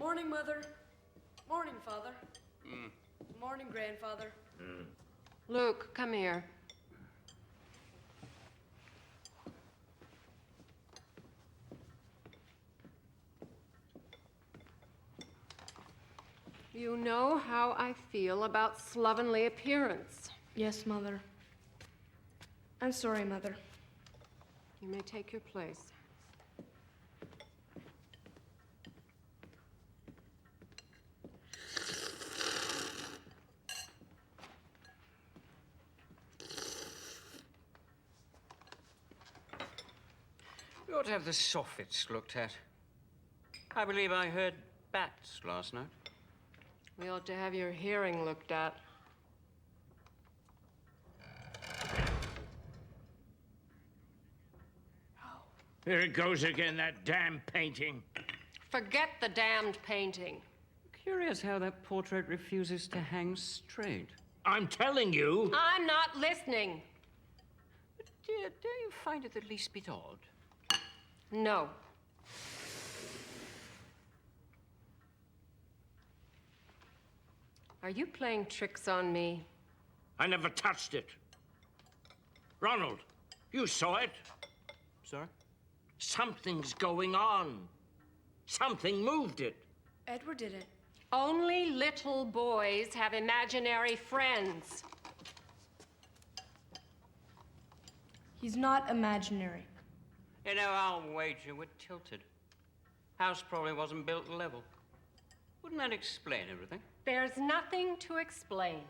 Morning, Mother. Morning, Father. Morning, Grandfather. Luke, come here. You know how I feel about slovenly appearance. Yes, Mother. I'm sorry, Mother. You may take your place. We ought to have the soffits looked at. I believe I heard bats last night. We ought to have your hearing looked at. Here it goes again, that damn painting. Forget the damned painting. Curious how that portrait refuses to hang straight. I'm telling you. I'm not listening. But, dear, do you find it the least bit odd? No. Are you playing tricks on me? I never touched it. Ronald, you saw it. Sorry? Something's going on. Something moved it. Edward did it. Only little boys have imaginary friends. He's not imaginary. You know, I'll wager we're tilted. House probably wasn't built level. Wouldn't that explain everything? There's nothing to explain.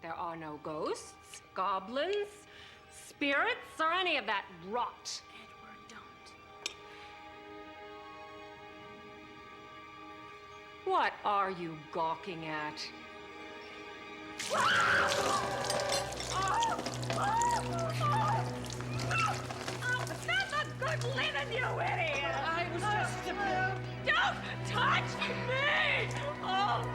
There are no ghosts, goblins, spirits, or any of that rot. Edward, don't. What are you gawking at? That's a good linen, you idiot! I was just... Don't touch me! Oh!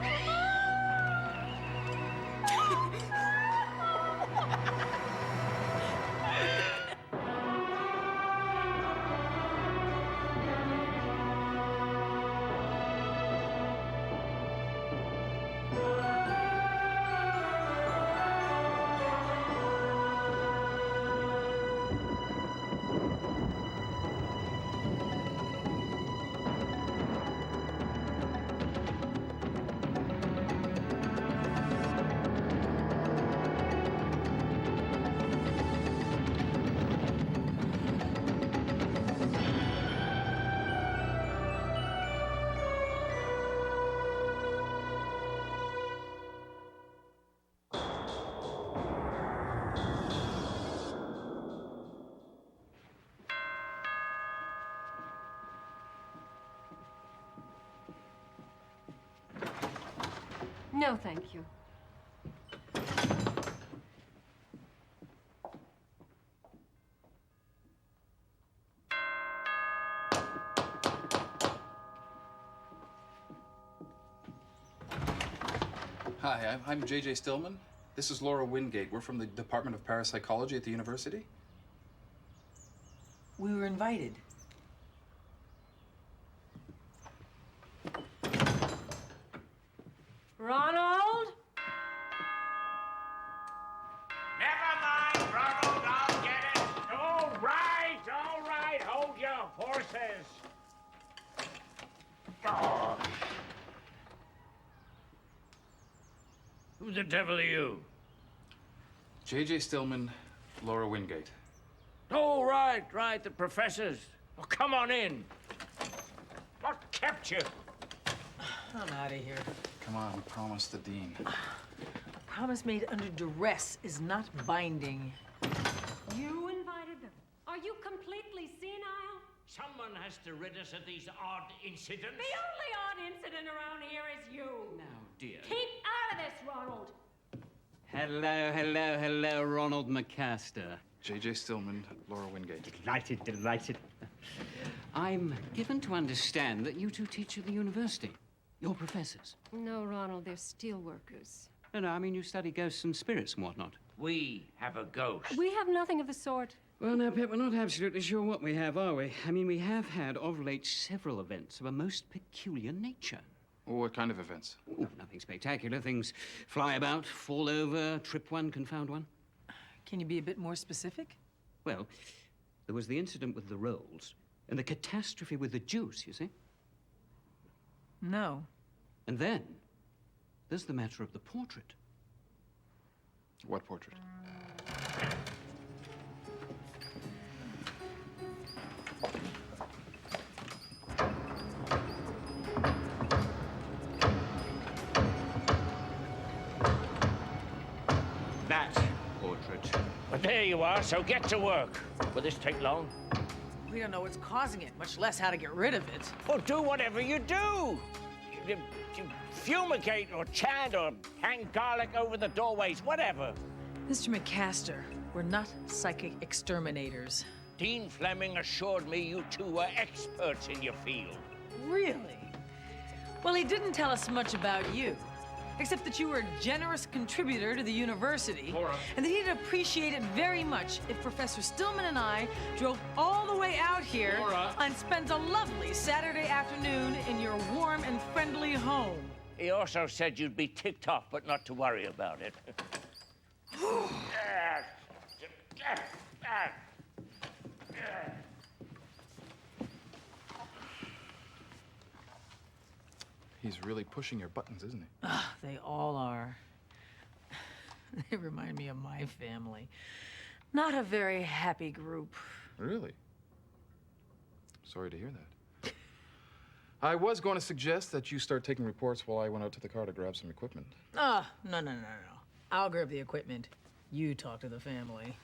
No, thank you. Hi, I'm J.J. Stillman. This is Laura Wingate. We're from the Department of Parapsychology at the university. We were invited. Ronald? Never mind, Ronald, I'll get it. All right, hold your horses. Oh. Who the devil are you? J.J. Stillman, Laura Wingate. Oh, right, the professors. Well, come on in. What kept you? I'm out of here. Come on, promise the dean. Promise made under duress is not binding. You invited them. Are you completely senile? Someone has to rid us of these odd incidents. The only odd incident around here is you. Now, dear. Keep out of this, Ronald. Hello, Ronald MacAstor. J.J. Stillman, Laura Wingate. Delighted. I'm given to understand that you two teach at the university. You're professors. No, Ronald, they're steel workers. No, I mean you study ghosts and spirits and whatnot. We have a ghost. We have nothing of the sort. Well, now, Pip, we're not absolutely sure what we have, are we? I mean, we have had, of late, several events of a most peculiar nature. What kind of events? Oh, nothing spectacular. Things fly about, fall over, trip one, confound one. Can you be a bit more specific? Well, there was the incident with the rolls and the catastrophe with the juice, you see? No. And then there's the matter of the portrait. What portrait? That portrait. But there you are, so get to work. Will this take long? We don't know what's causing it, much less how to get rid of it. Well, do whatever you do. You fumigate or chant or hang garlic over the doorways, whatever. Mr. MacAster, we're not psychic exterminators. Dean Fleming assured me you two were experts in your field. Really? Well, he didn't tell us much about you, except that you were a generous contributor to the university. Laura. And that he'd appreciate it very much if Professor Stillman and I drove all the way out here Laura. and spent a lovely Saturday afternoon in your warm and friendly home. He also said you'd be ticked off, but not to worry about it. He's really pushing your buttons, isn't he? Ah, they all are. They remind me of my family. Not a very happy group. Really? Sorry to hear that. I was going to suggest that you start taking reports while I went out to the car to grab some equipment. Ah, no. I'll grab the equipment. You talk to the family.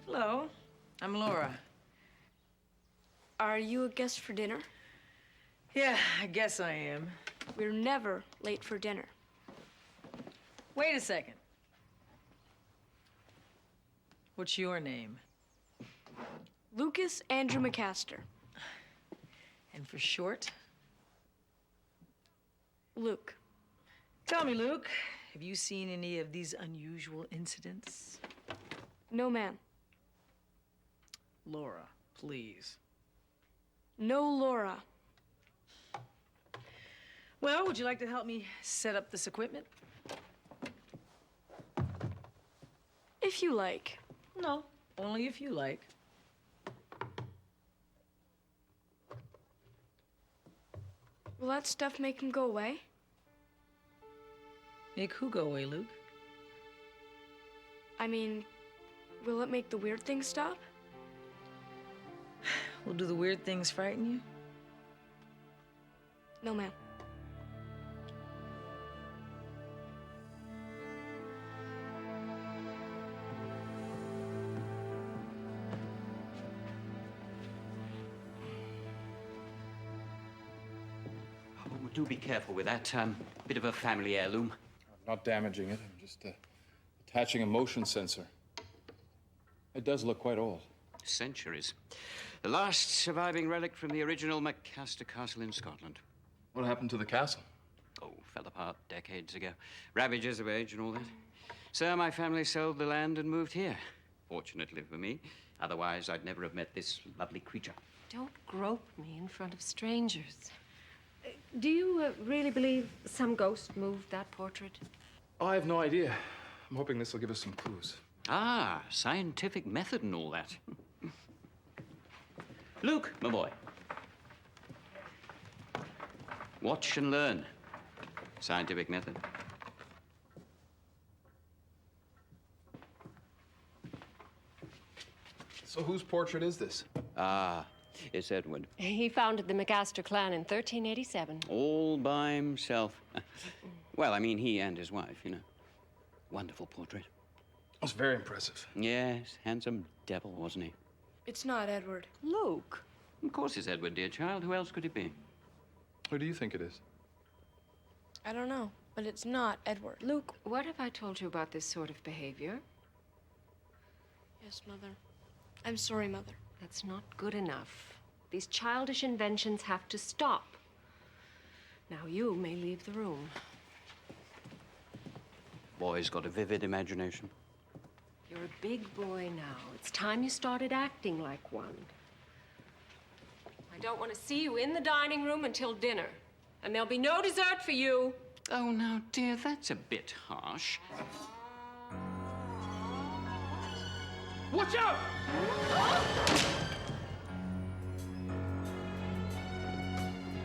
Hello, I'm Laura. Are you a guest for dinner? Yeah, I guess I am. We're never late for dinner. Wait a second. What's your name? Lucas Andrew MacAster. And for short? Luke. Tell me, Luke, have you seen any of these unusual incidents? No, ma'am. Laura, please. No, Laura. Well, would you like to help me set up this equipment? If you like. No, only if you like. Will that stuff make him go away? Make who go away, Luke? I mean, will it make the weird things stop? Will do the weird things frighten you? No, ma'am. Oh, do be careful with that. Bit of a family heirloom. I'm not damaging it. I'm just attaching a motion sensor. It does look quite old. Centuries. The last surviving relic from the original MacAster Castle in Scotland. What happened to the castle? Oh, fell apart decades ago. Ravages of age and all that. So my family sold the land and moved here. Fortunately for me. Otherwise, I'd never have met this lovely creature. Don't grope me in front of strangers. Do you really believe some ghost moved that portrait? Oh, I have no idea. I'm hoping this will give us some clues. Ah, scientific method and all that. Luke, my boy. Watch and learn. Scientific method. So whose portrait is this? Ah, it's Edward. He founded the MacAster clan in 1387. All by himself. Well, I mean, he and his wife, you know. Wonderful portrait. That's very impressive. Yes, handsome devil, wasn't he? It's not Edward. Luke. Of course it's Edward, dear child. Who else could it be? Who do you think it is? I don't know, but it's not Edward. Luke, what have I told you about this sort of behavior? Yes, Mother. I'm sorry, Mother. That's not good enough. These childish inventions have to stop. Now you may leave the room. Boy's got a vivid imagination. You're a big boy now. It's time you started acting like one. I don't want to see you in the dining room until dinner. And there'll be no dessert for you. Oh, now, dear, that's a bit harsh. Watch out!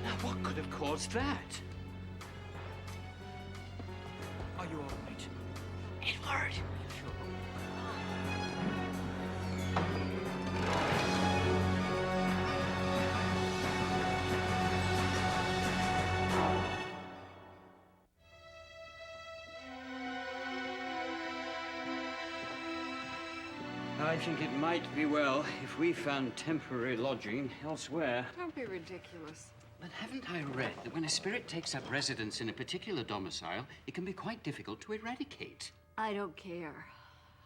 Now, what could have caused that? Are you all right? Edward! I think it might be well if we found temporary lodging elsewhere. Don't be ridiculous. But haven't I read that when a spirit takes up residence in a particular domicile, it can be quite difficult to eradicate? I don't care.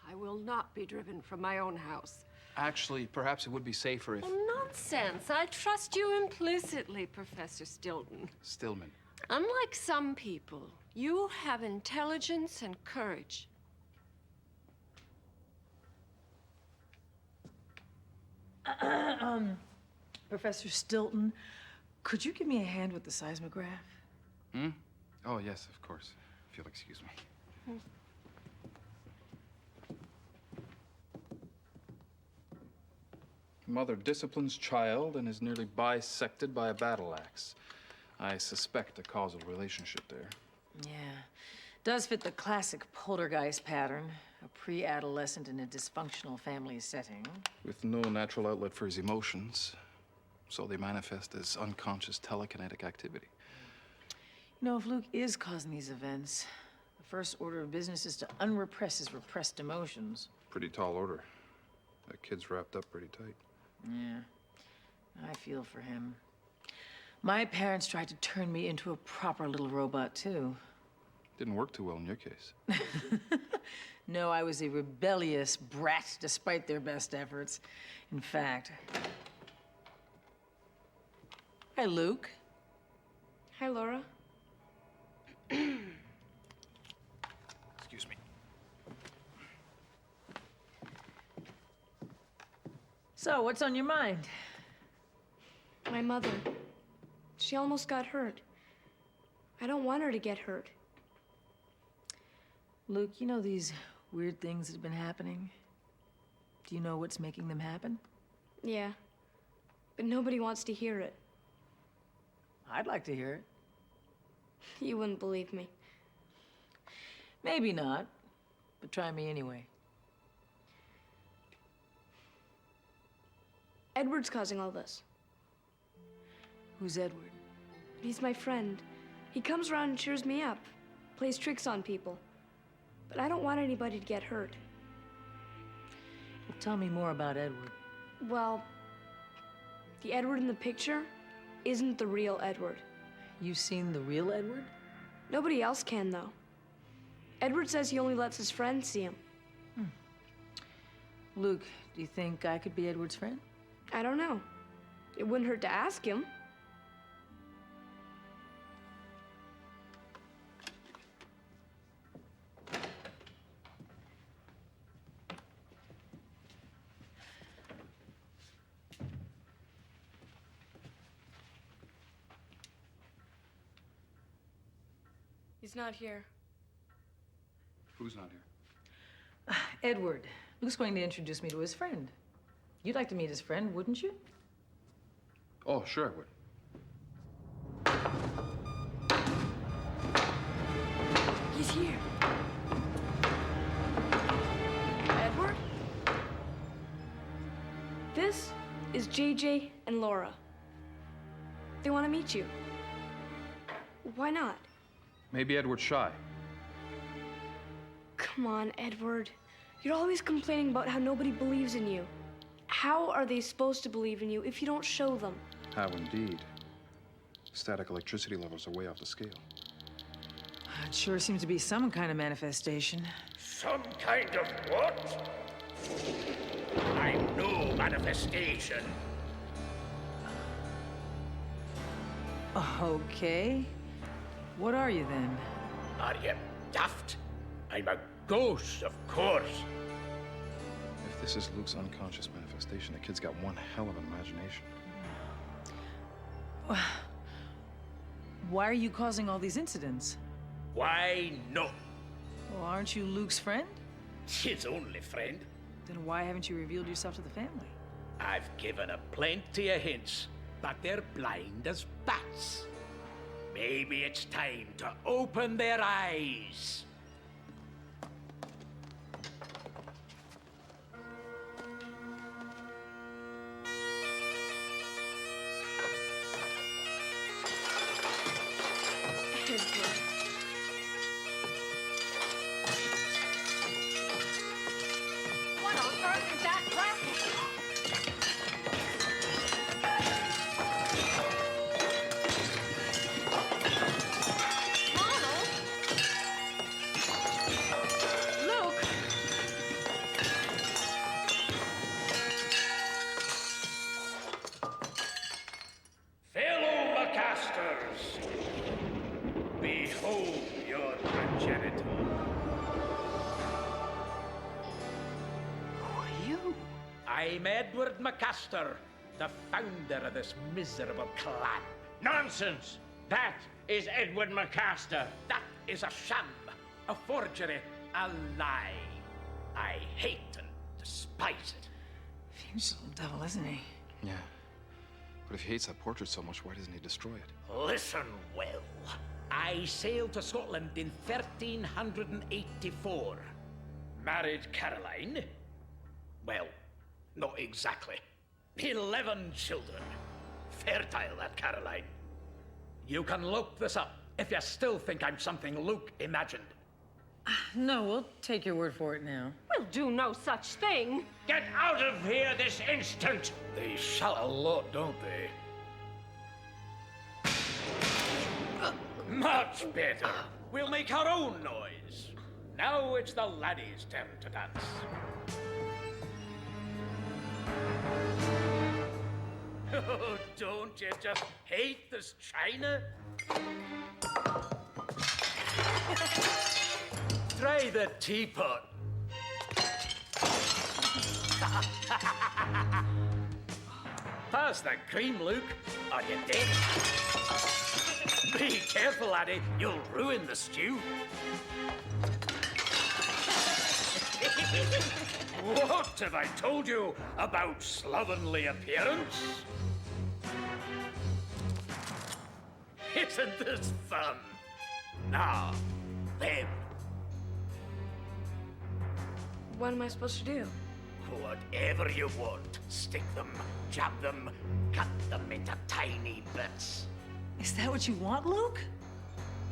I will not be driven from my own house. Actually, perhaps it would be safer if... Oh, nonsense. I trust you implicitly, Professor Stilton. Stillman. Unlike some people, you have intelligence and courage. Professor Stilton, could you give me a hand with the seismograph? Hmm? Oh, yes, of course. If you'll excuse me. Mother disciplines child and is nearly bisected by a battle axe. I suspect a causal relationship there. Yeah. Does fit the classic poltergeist pattern. A pre-adolescent in a dysfunctional family setting. With no natural outlet for his emotions, so they manifest as unconscious telekinetic activity. You know, if Luke is causing these events, the first order of business is to unrepress his repressed emotions. Pretty tall order. That kid's wrapped up pretty tight. Yeah, I feel for him. My parents tried to turn me into a proper little robot, too. Didn't work too well in your case. No, I was a rebellious brat despite their best efforts. In fact... Hi, Luke. Hi, Laura. Excuse me. So, what's on your mind? My mother. She almost got hurt. I don't want her to get hurt. Luke, you know these weird things that have been happening? Do you know what's making them happen? Yeah. But nobody wants to hear it. I'd like to hear it. You wouldn't believe me. Maybe not, but try me anyway. Edward's causing all this. Who's Edward? He's my friend. He comes around and cheers me up, plays tricks on people. But I don't want anybody to get hurt. Well, tell me more about Edward. Well, the Edward in the picture isn't the real Edward. You've seen the real Edward? Nobody else can, though. Edward says he only lets his friends see him. Luke, do you think I could be Edward's friend? I don't know. It wouldn't hurt to ask him. He's not here. Who's not here? Edward. Luke's going to introduce me to his friend. You'd like to meet his friend, wouldn't you? Oh, sure, I would. He's here. Edward? This is J.J. and Laura. They want to meet you. Why not? Maybe Edward's shy. Come on, Edward. You're always complaining about how nobody believes in you. How are they supposed to believe in you if you don't show them? How indeed. Static electricity levels are way off the scale. It sure seems to be some kind of manifestation. Some kind of what? I know manifestation. Okay. What are you then? Are you daft? I'm a ghost, of course. If this is Luke's unconscious manifestation, the kid's got one hell of an imagination. Why are you causing all these incidents? Why not? Well, aren't you Luke's friend? His only friend. Then why haven't you revealed yourself to the family? I've given her plenty of hints, but they're blind as bats. Maybe it's time to open their eyes. What on earth is that racket? Ronald? Luke? Fellow MacAstors, behold your progenitor. Who are you? I'm Edward MacAstor, the founder of this miserable clan. Nonsense! That is Edward MacAstor. That is a sham, a forgery, a lie. I hate and despise it. He's a little devil, isn't he? Yeah. But if he hates that portrait so much, why doesn't he destroy it? Listen well. I sailed to Scotland in 1384. Married Caroline. Well, not exactly. 11 children. Fertile, that Caroline. You can look this up if you still think I'm something Luke imagined. No, we'll take your word for it now. We'll do no such thing. Get out of here this instant! They shout a lot, don't they? Much better. We'll make our own noise. Now it's the laddies' turn to dance. Oh, don't you just hate this china? Try the teapot. Pass the cream, Luke, or you're dead. Be careful, laddie. You'll ruin the stew. What have I told you about slovenly appearance? Isn't this fun? Now, them. What am I supposed to do? Whatever you want. Stick them, jab them, cut them into tiny bits. Is that what you want, Luke?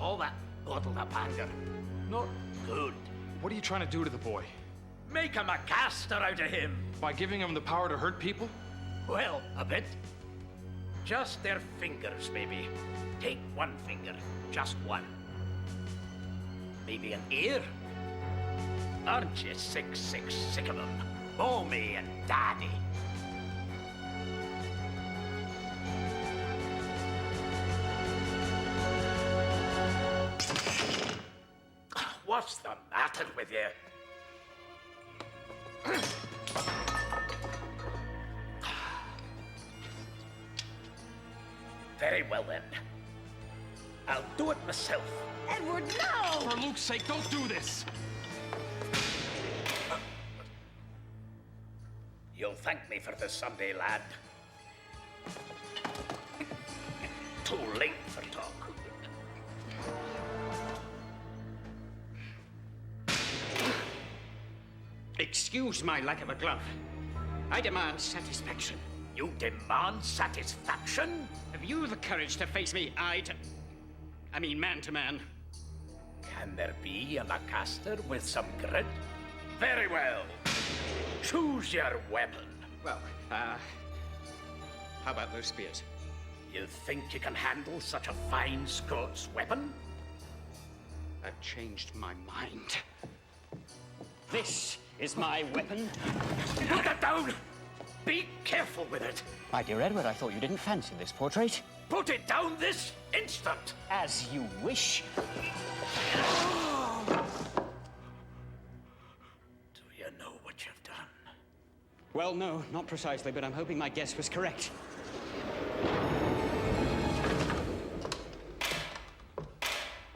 All that bottled up anger. Not good. What are you trying to do to the boy? Make a MacAstor out of him. By giving him the power to hurt people? Well, a bit. Just their fingers, maybe. Take one finger, just one. Maybe an ear. Aren't you sick of them? Mommy and Daddy. What's the matter with you? Very well, then. I'll do it myself. Edward, no! For Luke's sake, don't do this! You'll thank me for this someday, lad. Too late for talk. Excuse my lack of a glove. I demand satisfaction. You demand satisfaction? Have you the courage to face me man to man? Can there be a MacAstor with some grit? Very well. Choose your weapon. Well, how about those spears? You think you can handle such a fine Scots weapon? I've changed my mind. This is my weapon. Put that down! Be careful with it. My dear Edward, I thought you didn't fancy this portrait. Put it down this instant. As you wish. Do you know what you've done? Well, no, not precisely, but I'm hoping my guess was correct.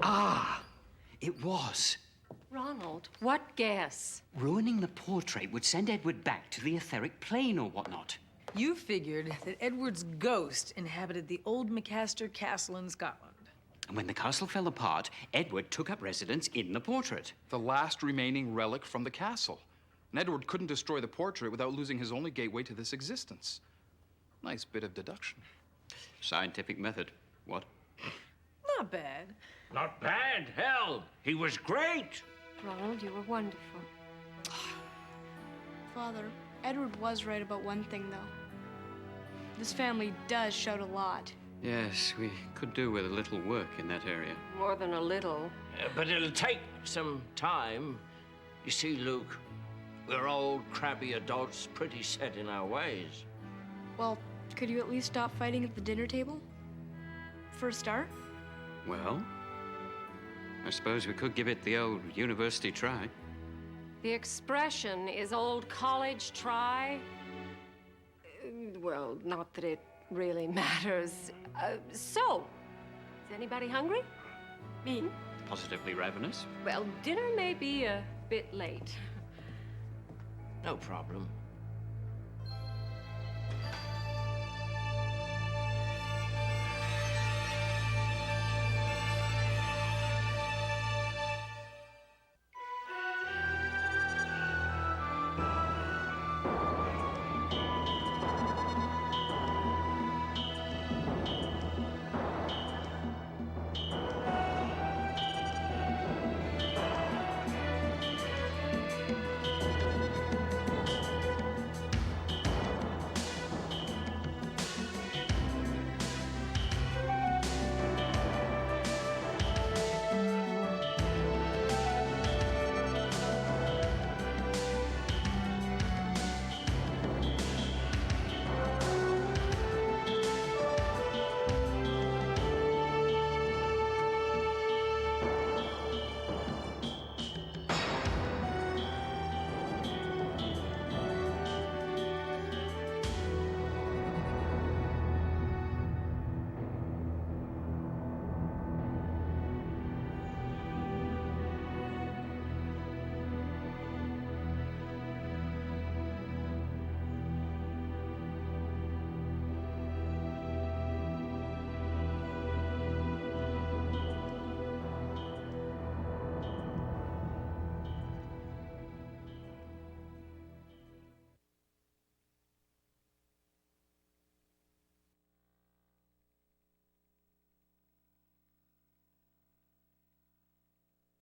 Ah, it was. Ronald, what guess? Ruining the portrait would send Edward back to the etheric plane or whatnot. You figured that Edward's ghost inhabited the old MacAstor castle in Scotland. And when the castle fell apart, Edward took up residence in the portrait. The last remaining relic from the castle. And Edward couldn't destroy the portrait without losing his only gateway to this existence. Nice bit of deduction. Scientific method. What? Not bad. Not bad. Hell, he was great. Ronald, you were wonderful. Father, Edward was right about one thing, though. This family does shout a lot. Yes, we could do with a little work in that area. More than a little. But it'll take some time. You see, Luke, we're old, crabby adults, pretty set in our ways. Well, could you at least stop fighting at the dinner table? For a start? Well, I suppose we could give it the old university try. The expression is old college try. Well, not that it really matters. So, is anybody hungry? Me? Positively ravenous. Well, dinner may be a bit late. No problem.